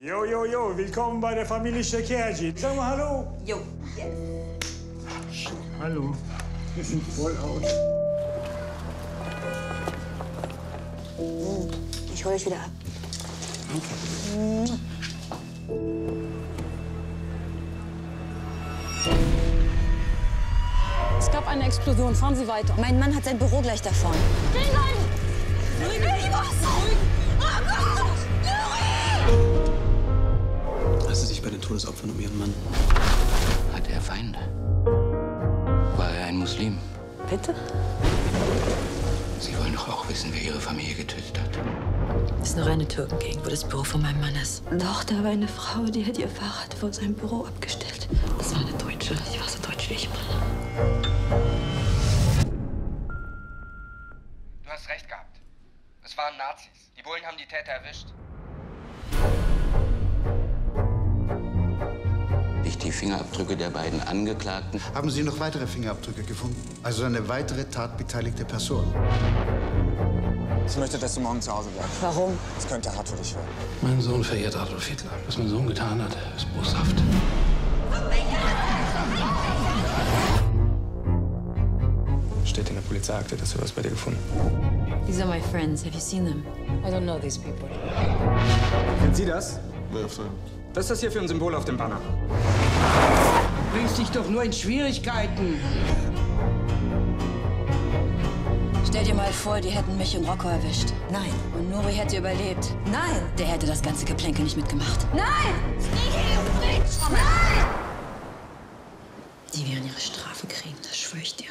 Jo, jo, jo, willkommen bei der Familie Shekerji. Sag mal Hallo. Jo, yes. Hallo. Wir sind voll aus. Ich hole euch wieder ab. Danke. Es gab eine Explosion. Fahren Sie weiter. Mein Mann hat sein Büro gleich da vorne. Stehen bleiben! Hast du sich bei den Todesopfern um ihren Mann? Hat er Feinde? War er ein Muslim? Bitte? Sie wollen doch auch wissen, wer Ihre Familie getötet hat. Das ist noch eine Türkengegend, wo das Büro von meinem Mann ist. Doch, da war eine Frau, die hat ihr Fahrrad vor seinem Büro abgestellt. Das war eine Deutsche. Sie war so deutsch wie ich bin. Du hast recht gehabt. Es waren Nazis. Die Bullen haben die Täter erwischt. Nicht die Fingerabdrücke der beiden Angeklagten. Haben Sie noch weitere Fingerabdrücke gefunden? Also eine weitere tatbeteiligte Person? Ich möchte, dass du morgen zu Hause bleibst. Warum? Es könnte hart für dich werden. Mein Sohn verehrt Adolf Hitler. Was mein Sohn getan hat, ist boshaft. Steht in der Polizeiakte, dass wir was bei dir gefunden. These are my friends. Have you seen them? I don't know these people. Kennen Sie das? Was ist das hier für ein Symbol auf dem Banner? Bringst dich doch nur in Schwierigkeiten. Stell dir mal vor, die hätten mich und Rocco erwischt. Nein. Und Nuri hätte überlebt. Nein. Der hätte das ganze Geplänkel nicht mitgemacht. Nein! Die werden ihre Strafe kriegen, das schwöre ich dir.